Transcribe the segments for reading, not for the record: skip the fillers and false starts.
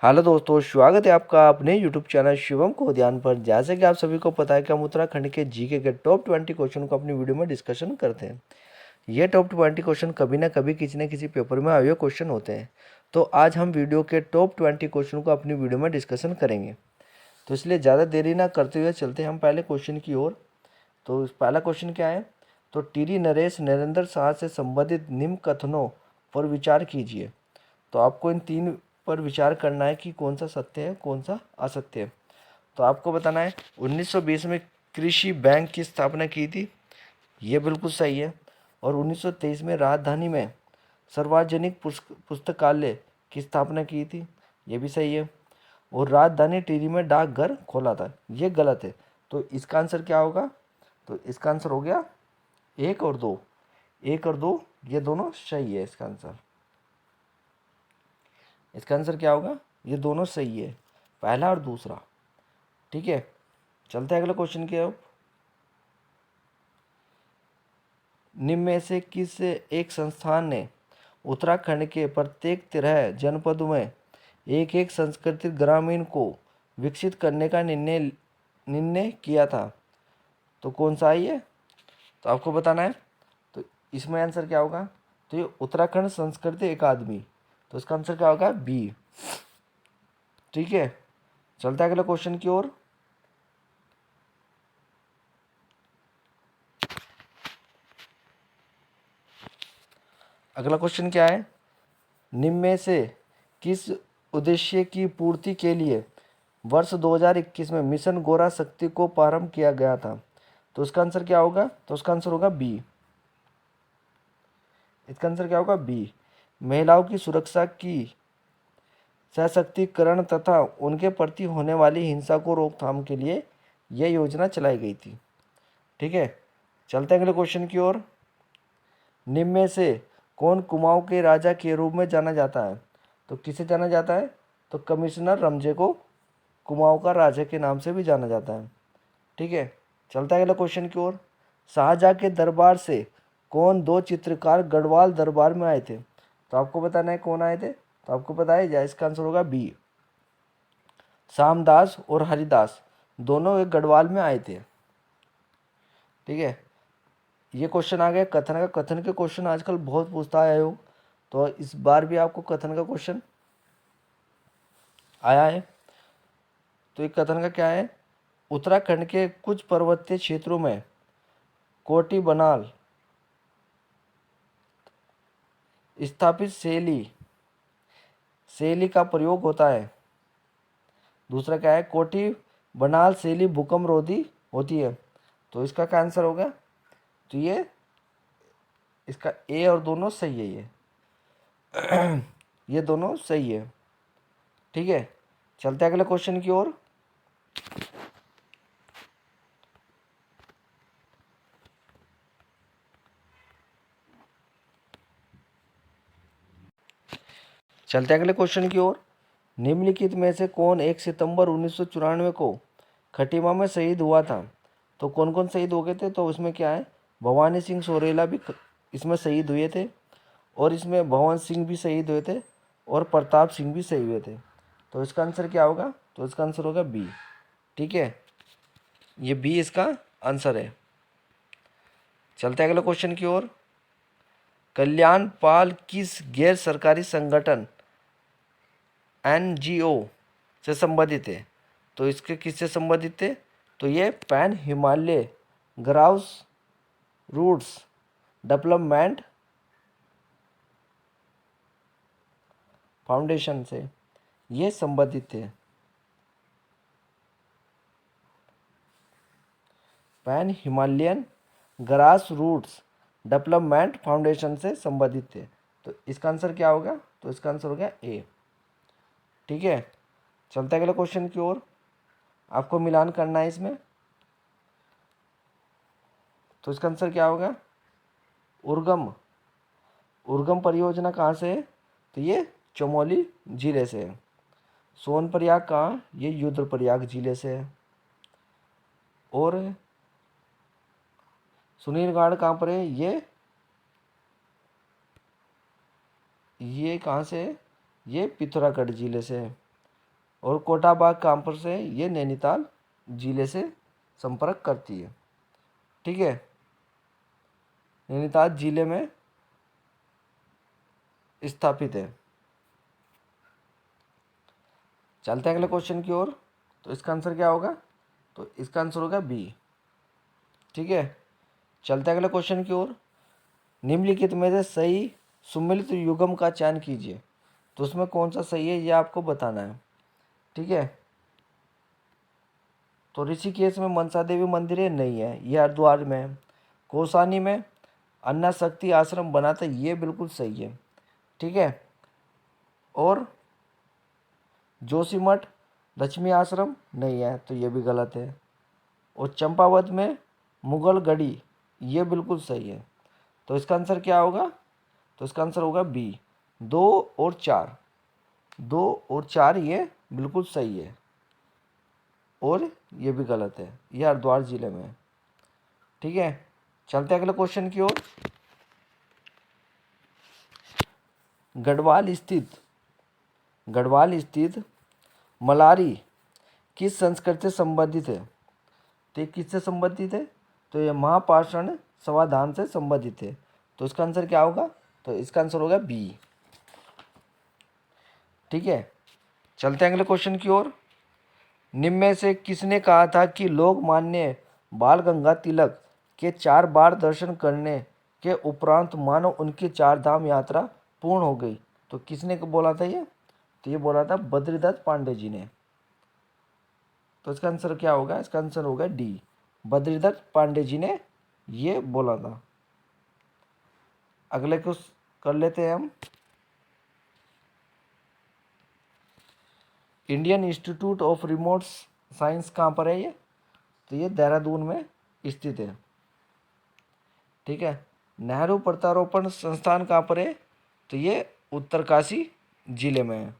Hello दोस्तों, स्वागत है आपका अपने यूट्यूब चैनल शिवम को ध्यान पर। जैसे कि आप सभी को पता है कि हम उत्तराखंड के जीके के टॉप 20 क्वेश्चन को अपनी वीडियो में डिस्कशन करते हैं। ये टॉप 20 क्वेश्चन कभी ना कभी किसी न किसी पेपर में आए हुए क्वेश्चन होते हैं। तो आज हम वीडियो के टॉप 20 क्वेश्चन को अपनी वीडियो में डिस्कशन करेंगे। तो इसलिए ज़्यादा देरी ना करते हुए चलते हैं हम पहले क्वेश्चन की ओर। तो पहला क्वेश्चन क्या है? तो टीडी नरेश नरेंद्र शाह से संबंधित निम्न कथनों पर विचार कीजिए। तो आपको इन तीन पर विचार करना है कि कौन सा सत्य है, कौन सा असत्य है। तो आपको बताना है 1920 में कृषि बैंक की स्थापना की थी, ये बिल्कुल सही है। और 1923 में राजधानी में सार्वजनिक पुस्तकालय की स्थापना की थी, ये भी सही है। और राजधानी टिहरी में डाकघर खोला था, ये गलत है। तो इसका आंसर क्या होगा? तो इसका आंसर हो गया 1 और 2। 1 और 2 ये दोनों सही है। इसका आंसर क्या होगा? ये दोनों सही है, पहला और दूसरा। ठीक है, चलते हैं अगले क्वेश्चन की ओर। निम्न में से किस एक संस्थान ने उत्तराखंड के प्रत्येक 13 जनपदों में एक एक सांस्कृतिक ग्रामीण को विकसित करने का निर्णय किया था? तो कौन सा है ये? तो आपको बताना है। तो इसमें आंसर क्या होगा? तो ये उत्तराखंड संस्कृति अकादमी। तो इसका आंसर क्या होगा? बी। ठीक है, चलते हैं अगले क्वेश्चन की ओर। अगला क्वेश्चन क्या है? निम्न में से किस उद्देश्य की पूर्ति के लिए वर्ष 2021 में मिशन गौरा शक्ति को प्रारंभ किया गया था? तो इसका आंसर क्या होगा? तो उसका आंसर होगा बी। इसका आंसर क्या होगा? बी। महिलाओं की सुरक्षा की सशक्तिकरण तथा उनके प्रति होने वाली हिंसा को रोकथाम के लिए यह योजना चलाई गई थी। ठीक है, चलते हैं अगले क्वेश्चन की ओर। निम्न में से कौन कुमाऊं के राजा के रूप में जाना जाता है? तो किसे जाना जाता है? तो कमिश्नर रमजे को कुमाऊं का राजा के नाम से भी जाना जाता है। ठीक है, चलता है अगला क्वेश्चन की ओर। शाहजहाँ के दरबार से कौन दो चित्रकार गढ़वाल दरबार में आए थे? तो आपको बताना है कौन आए थे। तो आपको पता है या? इसका आंसर होगा बी। श्यामदास और हरिदास दोनों एक गढ़वाल में आए थे। ठीक है, ये क्वेश्चन आ गया कथन का। कथन के क्वेश्चन आजकल बहुत पूछता है आयोग, तो इस बार भी आपको कथन का क्वेश्चन आया है। तो एक कथन का क्या है? उत्तराखंड के कुछ पर्वतीय क्षेत्रों में कोटी बनाल स्थापित शैली का प्रयोग होता है। दूसरा क्या है? कोटी बनाल शैली भूकंप रोधी होती है। तो इसका क्या आंसर होगा? तो ये इसका ए और दोनों सही है। ये दोनों सही है। ठीक है, चलते हैं अगले क्वेश्चन की ओर। चलते हैं अगले क्वेश्चन की ओर। निम्नलिखित में से कौन 1 सितंबर 1994 को खटीमा में शहीद हुआ था? तो कौन कौन शहीद हो गए थे? तो इसमें क्या है? भवानी सिंह सोरेला भी इसमें शहीद हुए थे, और इसमें भवन सिंह भी शहीद हुए थे, और प्रताप सिंह भी शहीद हुए थे। तो इसका आंसर क्या होगा? तो इसका आंसर होगा बी। ठीक है, ये बी इसका आंसर है। चलते हैं अगले क्वेश्चन की ओर। कल्याण पाल किस गैर सरकारी संगठन एनजीओ से संबंधित है? तो इसके किससे संबंधित थे? तो ये pan Himalaya grass roots development foundation से ये संबंधित थे। Pan Himalayan grass roots development foundation से संबंधित थे। तो इसका आंसर क्या होगा? तो इसका आंसर हो गया ए। ठीक है, चलते हैं अगले क्वेश्चन की ओर। आपको मिलान करना है इसमें। तो इसका आंसर क्या होगा? उर्गम उर्गम परियोजना कहाँ से है? तो ये चमोली जिले से है। सोनप्रयाग कहाँ? ये रुद्रप्रयाग जिले से है। और सुनीलगढ़ कहाँ पर है? ये कहाँ से है? ये पिथौरागढ़ जिले से है। और कोटाबाग कहाँ पर से? ये नैनीताल जिले से संपर्क करती है। ठीक है, नैनीताल जिले में स्थापित है। चलते हैं अगले क्वेश्चन की ओर। तो इसका आंसर क्या होगा? तो इसका आंसर होगा बी। ठीक है, चलते हैं अगले क्वेश्चन की ओर। निम्नलिखित में से सही सुमेलित युग्म का चयन कीजिए। तो उसमें कौन सा सही है ये आपको बताना है। ठीक है, तो ऋषिकेश में मनसा देवी मंदिर है, नहीं है, ये हरिद्वार में है। कौसानी में अन्ना शक्ति आश्रम बना था, ये बिल्कुल सही है। ठीक है, और जोशीमठ लक्ष्मी आश्रम नहीं है, तो ये भी गलत है। और चंपावत में मुगल गढ़ी, ये बिल्कुल सही है। तो इसका आंसर क्या होगा? तो इसका आंसर होगा बी, 2 और 4। 2 और 4 ये बिल्कुल सही है, और ये भी गलत है, ये हरिद्वार जिले में है। ठीक है, चलते हैं अगले क्वेश्चन की ओर। गढ़वाल स्थित मलारी किस संस्कृति से संबंधित है? तो ये किससे संबंधित है? तो ये महापाषाण समाधान से संबंधित है। तो इसका आंसर क्या होगा? तो इसका आंसर होगा बी। ठीक है, चलते हैं अगले क्वेश्चन की ओर। निम्न में से किसने कहा था कि लोकमान्य बाल गंगा तिलक के 4 बार दर्शन करने के उपरांत मानो उनकी 4 धाम यात्रा पूर्ण हो गई? तो किसने बोला था ये? तो ये बोला था बद्रीदत्त पांडे जी ने। तो इसका आंसर क्या होगा? इसका आंसर होगा डी, बद्रीदत्त पांडे जी ने ये बोला था। अगले कुछ कर लेते हैं हम। Indian institute of remote science कहाँ पर है ये? तो ये देहरादून में स्थित है। ठीक है, नेहरू प्रत्यारोपण संस्थान कहाँ पर है? तो ये उत्तरकाशी जिले में है।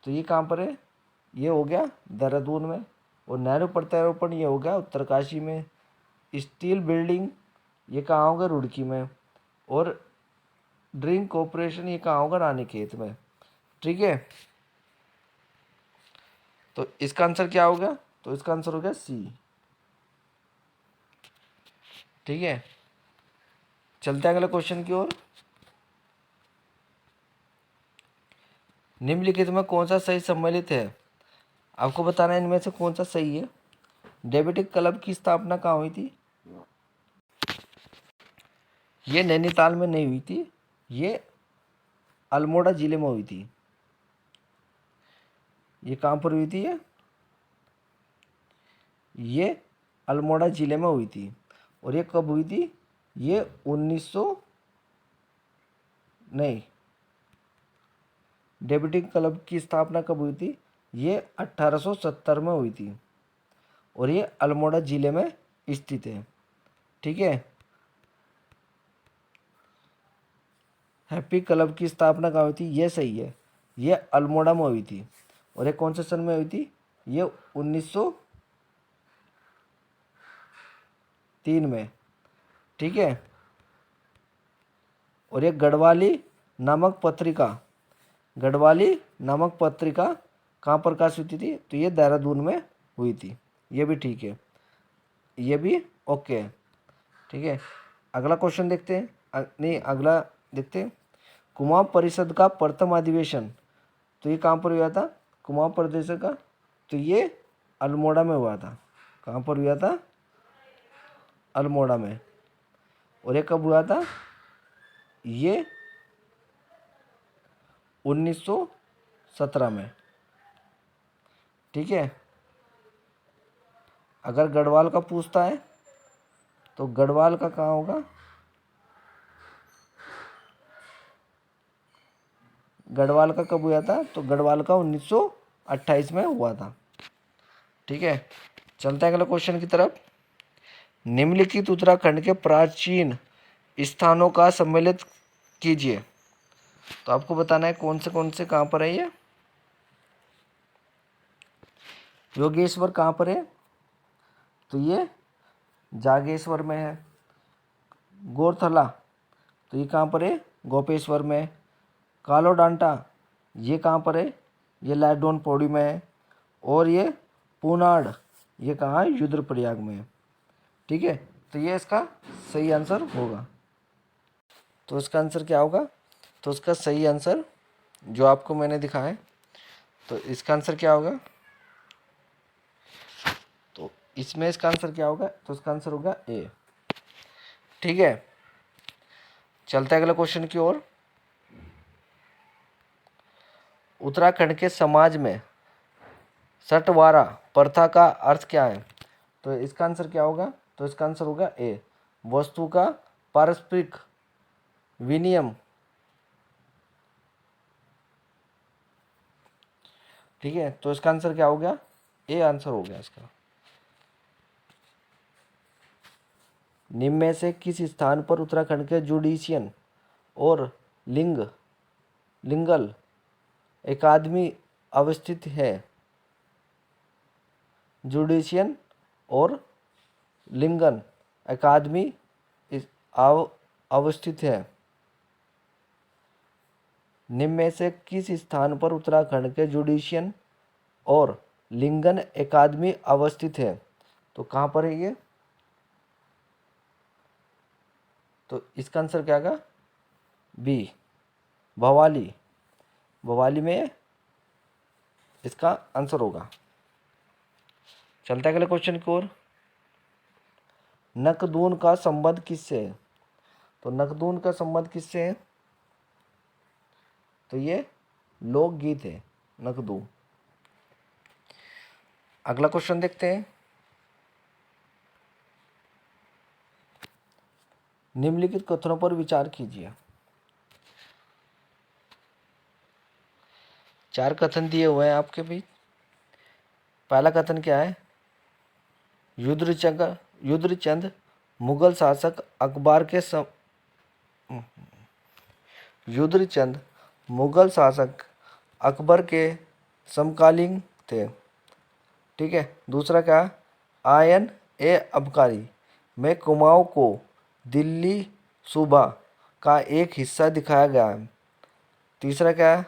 तो ये कहाँ पर है? ये हो गया देहरादून में। और नेहरू प्रत्यारोपण ये हो गया उत्तरकाशी में। स्टील बिल्डिंग ये कहाँ होगा? रुड़की में। और ड्रिंक कॉरपोरेशन ये कहाँ होगा? रानीखेत में। ठीक है, तो इसका आंसर क्या होगा? तो इसका आंसर हो गया सी। ठीक है, चलते हैं अगले क्वेश्चन की ओर। निम्नलिखित में कौन सा सही सम्मिलित है? आपको बताना है इनमें से कौन सा सही है। डेबिटिक क्लब की स्थापना कहाँ हुई थी? ये नैनीताल में नहीं हुई थी, ये अल्मोड़ा जिले में हुई थी। ये कहाँ पर हुई थी? ये अल्मोड़ा जिले में हुई थी। और ये कब हुई थी? ये 1900 नहीं, डेबिटिंग क्लब की स्थापना कब हुई थी? ये 1870 में हुई थी, और ये अल्मोड़ा जिले में स्थित है। ठीक है, हैप्पी क्लब की स्थापना कहाँ हुई थी? ये सही है, ये अल्मोड़ा में हुई थी। और ये कौन से सन में हुई थी? ये 1903 में। ठीक है, और ये गढ़वाली नामक पत्रिका कहाँ प्रकाशित हुई थी? तो ये देहरादून में हुई थी। ये भी ठीक है, ये भी ओके है। ठीक है, अगला क्वेश्चन देखते हैं। नहीं, अगला देखते हैं। कुमाऊं परिषद का प्रथम अधिवेशन तो ये कहाँ पर हुआ था? कुमाऊं परिषद का तो ये अल्मोड़ा में हुआ था। कहाँ पर हुआ था? अल्मोड़ा में। और ये कब हुआ था? ये 1917 में। ठीक है, अगर गढ़वाल का पूछता है तो गढ़वाल का कहाँ होगा? गढ़वाल का कब हुआ था? तो गढ़वाल का 1928 में हुआ था। ठीक है, चलते हैं अगले क्वेश्चन की तरफ। निम्नलिखित उत्तराखंड के प्राचीन स्थानों का सम्मिलित कीजिए। तो आपको बताना है कौन से कहाँ पर है ये। योगेश्वर कहाँ पर है? तो ये जागेश्वर में है। गोरथला तो ये कहाँ पर है? गोपेश्वर में। कालो डांटा ये कहाँ पर है, ये लैडोन पौड़ी में है, और ये पूनाड़ ये कहाँ है, रुद्रप्रयाग में है। ठीक है, तो ये इसका सही आंसर होगा। तो इसका आंसर क्या होगा, तो इसका सही आंसर जो आपको मैंने दिखाया है, तो इसका आंसर क्या होगा, तो इसमें इसका आंसर क्या होगा, तो इसका आंसर होगा ए। ठीक है, चलते हैं अगले क्वेश्चन की ओर। उत्तराखंड के समाज में सटवारा प्रथा का अर्थ क्या है, तो इसका आंसर क्या होगा, तो इसका आंसर होगा ए, वस्तु का पारस्परिक विनिमय। ठीक है, तो इसका आंसर क्या हो गया, ए आंसर हो गया इसका। निम्न में से किस स्थान पर उत्तराखंड के जुडिशियन और लिंगल अकादमी अवस्थित है, जुडिशियन और लिंगन अकादमी अवस्थित है। निम्न में से किस स्थान पर उत्तराखंड के जुडिशियन और लिंगन अकादमी अवस्थित है, तो कहाँ पर है ये, तो इसका आंसर क्या होगा, बी, भवाली, भवाली में इसका आंसर होगा। चलता है अगले क्वेश्चन की ओर। नकदून का संबंध किससे है, तो नकदून का संबंध किससे है, तो ये लोकगीत है नकदू। अगला क्वेश्चन देखते हैं। निम्नलिखित कथनों पर विचार कीजिए। 4 कथन दिए हुए हैं आपके बीच। पहला कथन क्या है, युद्धचंद मुगल शासक अकबर के युद्धचंद मुगल शासक अकबर के समकालीन थे। ठीक है, दूसरा क्या, आयन ए अबकारी में कुमाऊं को दिल्ली सूबा का एक हिस्सा दिखाया गया है। तीसरा क्या है,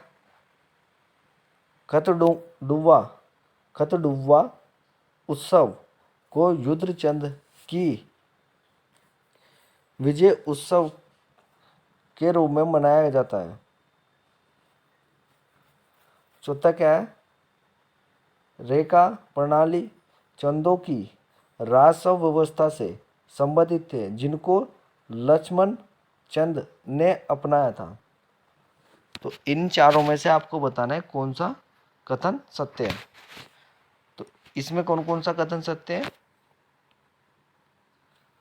खतडुवा उत्सव को युद्धचंद की विजय उत्सव के रूप में मनाया जाता है। चौथा क्या है, रेखा प्रणाली चंदों की राजस्व व्यवस्था से संबंधित थे जिनको लक्ष्मण चंद ने अपनाया था। तो इन चारों में से आपको बताना है कौन सा कथन सत्य है। तो इसमें कौन कौन सा कथन सत्य है,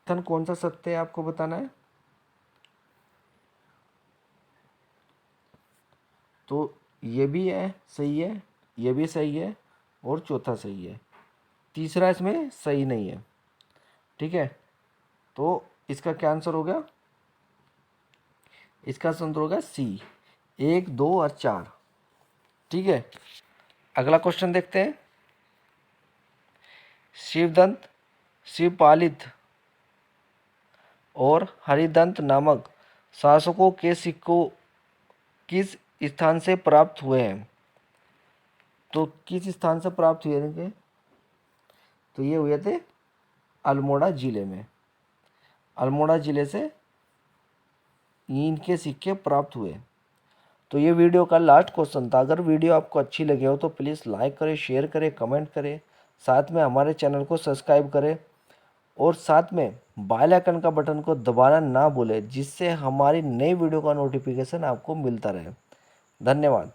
कथन कौन सा सत्य है आपको बताना है। तो ये भी है सही है, ये भी सही है, और चौथा सही है, तीसरा इसमें सही नहीं है। ठीक है, तो इसका क्या आंसर होगा, इसका आंसर होगा सी, 1, 2 और 4। ठीक है, अगला क्वेश्चन देखते हैं। शिवदंत, शिवपालित और हरिदंत नामक शासकों के सिक्कों किस स्थान से प्राप्त हुए हैं, तो किस स्थान से प्राप्त हुए हैं, तो ये हुए थे अल्मोड़ा जिले में, अल्मोड़ा जिले से इनके सिक्के प्राप्त हुए। तो ये वीडियो का लास्ट क्वेश्चन था। अगर वीडियो आपको अच्छी लगे हो तो प्लीज़ लाइक करें, शेयर करें, कमेंट करें, साथ में हमारे चैनल को सब्सक्राइब करें और साथ में बेल आइकन का बटन को दबाना ना भूलें, जिससे हमारी नई वीडियो का नोटिफिकेशन आपको मिलता रहे। धन्यवाद।